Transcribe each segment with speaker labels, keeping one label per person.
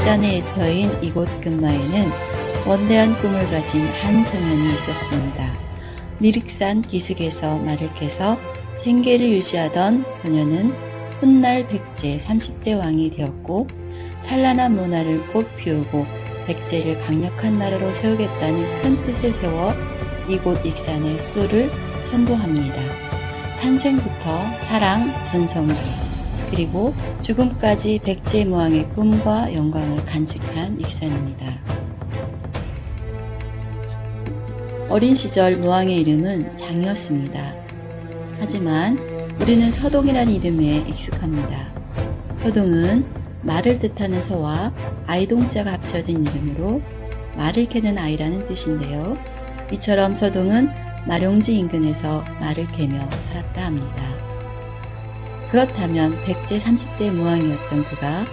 Speaker 1: 익산의 애터인 이곳 근마에는 원대한 꿈을 가진 한 소년이 있었습니다. 미륵산 기슭에서 말을 캐서 생계를 유지하던 소년은 훗날 백제 30대 왕이 되었고, 찬란한 문화를 꽃 피우고 백제를 강력한 나라로 세우겠다는 큰 뜻을 세워 이곳 익산의 수도를 선도합니다. 탄생부터 사랑, 전성기, 그리고 죽음까지 백제무왕의 꿈과 영광을 간직한 익산입니다. 어린 시절 무왕의 이름은 장이었습니다. 하지만 우리는 서동이라는 이름에 익숙합니다. 서동은 말을 뜻하는 서와 아이동자가 합쳐진 이름으로 말을 캐는 아이라는 뜻인데요. 이처럼 서동은 마룡지 인근에서 말을 캐며 살았다 합니다. 그렇다면 백제 30대 무왕이었던 그가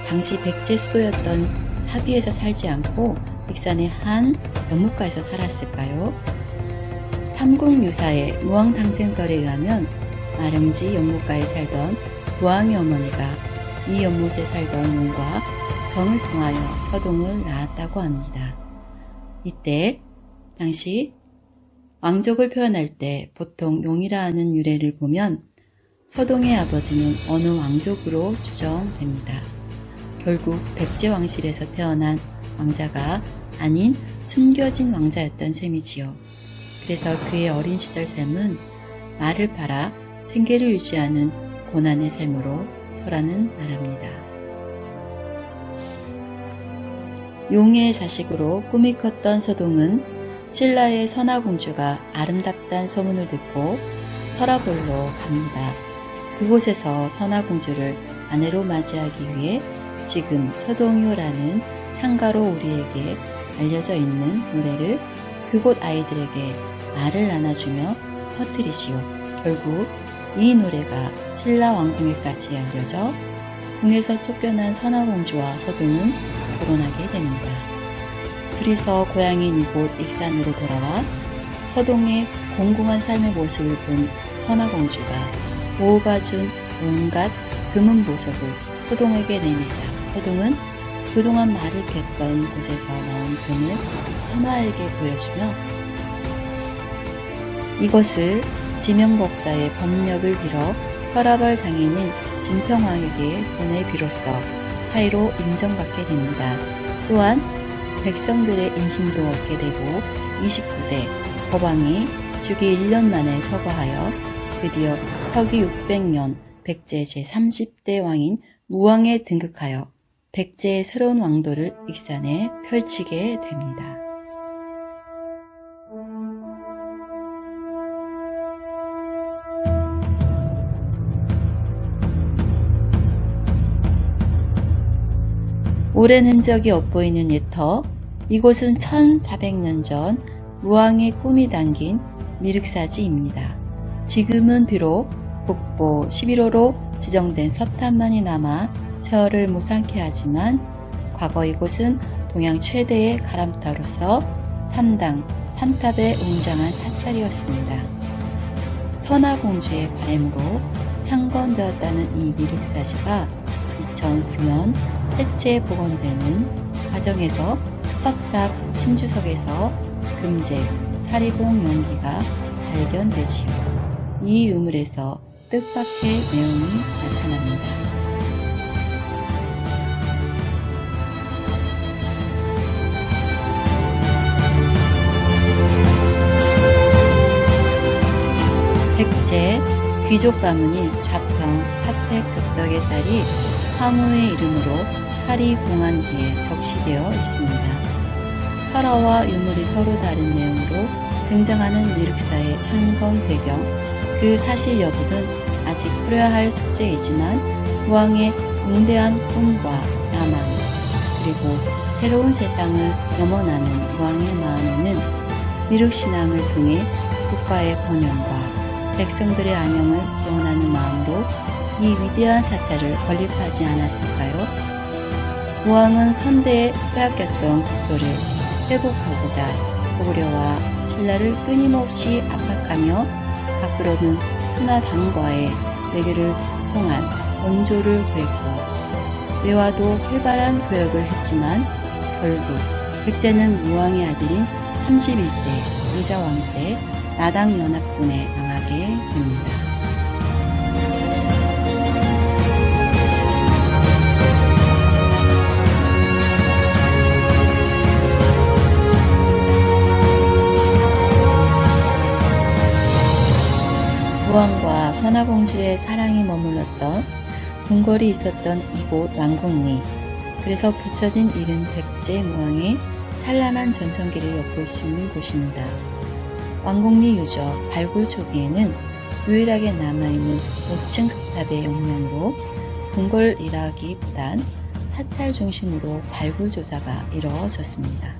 Speaker 1: 당시 백제 수도였던 사비에서 살지 않고 익산의 한 연못가에서 살았을까요? 삼국유사의 무왕탕생설에 의하면 마룡지 연못가에 살던 부왕의 어머니가 이 연못에 살던 용과 정을 통하여 서동을 낳았다고 합니다. 이때 당시 왕족을 표현할 때 보통 용이라 하는 유래를 보면 서동의 아버지는 어느 왕족으로 추정됩니다. 결국 백제 왕실에서 태어난 왕자가 아닌 숨겨진 왕자였던 셈이지요. 그래서 그의 어린 시절 삶은 말을 팔아 생계를 유지하는 고난의 삶으로 서라는 말합니다. 용의 자식으로 꿈이 컸던 서동은 신라의 선화공주가 아름답다는 소문을 듣고 설화볼로 갑니다. 그곳에서 선화공주를 아내로 맞이하기 위해 지금 서동요라는 향가로 우리에게 알려져 있는 노래를 그곳 아이들에게 말을 나눠주며 퍼뜨리시오. 결국 이 노래가 신라 왕궁에까지 알려져 궁에서 쫓겨난 선화공주와 서동은 결혼하게 됩니다. 둘이서 고향인 이곳 익산으로 돌아와 서동의 공공한 삶의 모습을 본 선화공주가 모호가 준 온갖 금은 보석을 서동에게 내밀자 서동은 그동안 말을 캤던 곳에서 나온 금을 선화에게 보여주며 이것을 지명법사의 법력을 빌어 서라벌 장인인 진평왕에게 보내 비로소 사이로 인정받게 됩니다. 또한 백성들의 인심도 얻게 되고 29대 법왕이 주기 1년 만에 서거하여 드디어 서기 600년 백제 제30대 왕인 무왕에 등극하여 백제의 새로운 왕도를 익산에 펼치게 됩니다. 오랜 흔적이 엿보이는 옛터, 이곳은 1400년 전 무왕의 꿈이 담긴 미륵사지입니다. 지금은 비록 국보 11호로 지정된 서탑만이 남아 세월을 못 삼게 하지만 과거 이곳은 동양 최대의 가람터로서 3당 3탑의 웅장한 사찰이었습니다. 선화공주의 바람으로 창건되었다는 이 미륵사지가 2009년 해체 복원되는 과정에서 서탑 신주석에서 금제, 사리봉 용기가 발견되지요. 이 유물에서 뜻밖의 내용이 나타납니다. 백제 귀족 가문인 좌평 사택 적덕의 딸이 사무의 이름으로 사리봉안기에 적시되어 있습니다. 설화와 유물이 서로 다른 내용으로 등장하는 미륵사의 창건 배경, 그 사실 여부는 아직 풀어야 할 숙제이지만 무왕의 웅대한 꿈과 야망, 그리고 새로운 세상을 넘어나는 무왕의 마음에는 미륵신앙을 통해 국가의 번영과 백성들의 안녕을 기원하는 마음으로 이 위대한 사찰을 건립하지 않았을까요? 무왕은 선대에 빼앗겼던 국토를 회복하고자 고구려와 신라를 끊임없이 압박하며 밖으로는 수나당과의 외교를 통한 원조를 구했고 매화도 활발한 교역을 했지만 결국 백제는 무왕의 아들인 31대 의자왕 때 나당연합군에 당하게 됩니다. 무왕과 선화공주의 사랑이 머물렀던 궁궐이 있었던 이곳 왕궁리, 그래서 붙여진 이름 백제무왕의 찬란한 전성기를 엿볼 수 있는 곳입니다. 왕궁리 유적 발굴 초기에는 유일하게 남아있는 5층 흑탑의 역량으로 궁궐이라기보단 사찰 중심으로 발굴 조사가 이루어졌습니다.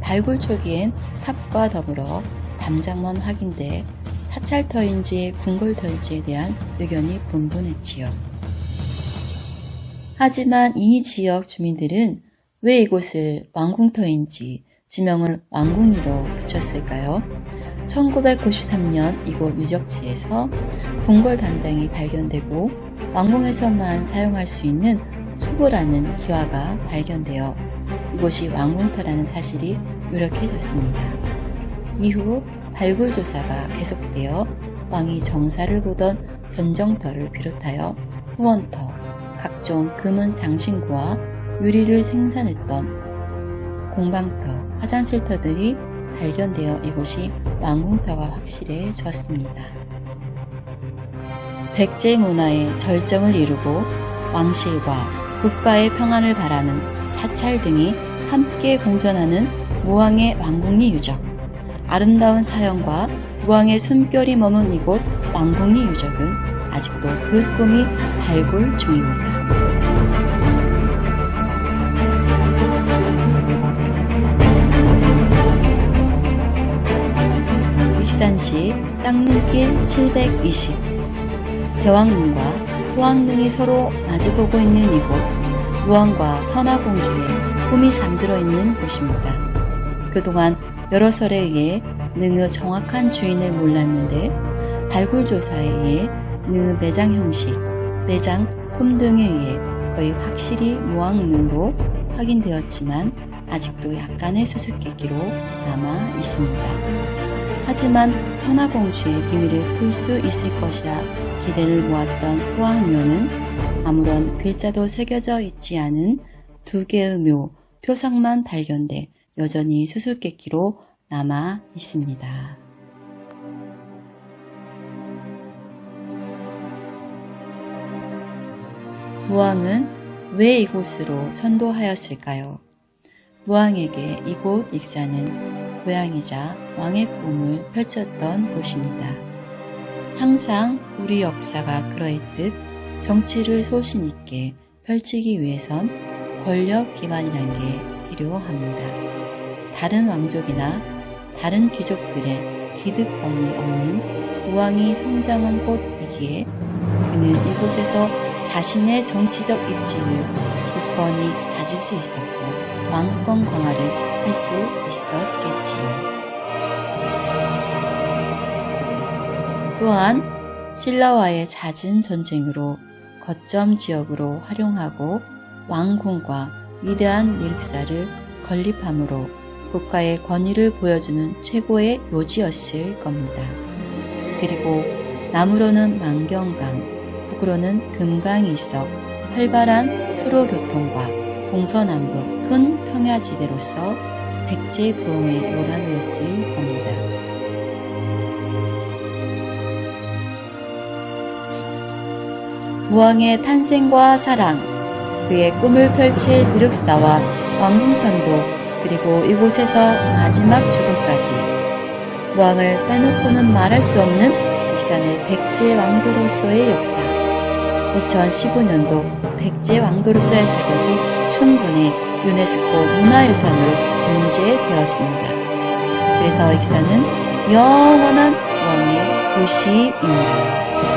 Speaker 1: 발굴 초기엔 탑과 더불어 담장만 확인돼 사찰터인지 궁궐터인지에 대한 의견이 분분했지요. 하지만 이 지역 주민들은 왜 이곳을 왕궁터인지 지명을 왕궁리로 붙였을까요? 1993년 이곳 유적지에서 궁궐 담장이 발견되고 왕궁에서만 사용할 수 있는 수보라는 기와가 발견되어 이곳이 왕궁터라는 사실이 유력해졌습니다. 이후 발굴 조사가 계속되어 왕이 정사를 보던 전정터를 비롯하여 후원터, 각종 금은 장신구와 유리를 생산했던 공방터, 화장실터들이 발견되어 이곳이 왕궁터가 확실해졌습니다. 백제 문화의 절정을 이루고 왕실과 국가의 평안을 바라는 사찰 등이 함께 공존하는 무왕의 왕궁리 유적. 아름다운 사형과 무왕의 숨결이 머문 이곳 왕궁리 유적은 아직도 그 꿈이 발굴 중입니다. 익산시 쌍릉길 720 대왕릉과 소왕릉이 서로 마주보고 있는 이곳 무왕과 선화공주의 꿈이 잠들어 있는 곳입니다. 그동안 여러 설에 의해 능의 정확한 주인을 몰랐는데 발굴 조사에 의해 능의 매장 형식, 매장 품 등에 의해 거의 확실히 무왕릉으로 확인되었지만 아직도 약간의 수수께끼로 남아 있습니다. 하지만 선화공주의 비밀을 풀 수 있을 것이라 기대를 모았던 소왕묘는 아무런 글자도 새겨져 있지 않은 2개의 묘, 표상만 발견돼 여전히 수수께끼로 남아 있습니다. 무왕은 왜 이곳으로 천도하였을까요? 무왕에게 이곳 익산은 고향이자 왕의 꿈을 펼쳤던 곳입니다. 항상 우리 역사가 그러했듯 정치를 소신 있게 펼치기 위해선 권력 기반이라는 게 필요합니다. 다른 왕족이나 다른 귀족들의 기득권이 없는 무왕이 성장한 곳이기에 그는 이곳에서 자신의 정치적 입지를 굳건히 다질 수 있었고 왕권 강화를 할 수 있었겠지요. 또한 신라와의 잦은 전쟁으로 거점 지역으로 활용하고 왕궁과 위대한 미륵사를 건립함으로 국가의 권위를 보여주는 최고의 묘지였을 겁니다. 그리고 남으로는 만경강, 북으로는 금강이 있어 활발한 수로교통과 동서남북 큰 평야지대로서 백제 부흥의 요람이었을 겁니다. 무왕의 탄생과 사랑, 그의 꿈을 펼칠 미륵사와 왕궁천도, 그리고 이곳에서 마지막 죽음까지 무왕을 빼놓고는 말할 수 없는 익산의 백제 왕도로서의 역사. 2015년도 백제 왕도로서의 자격이 충분히 유네스코 문화유산으로 등재되었습니다. 그래서 익산은 영원한 무왕의 도시입니다.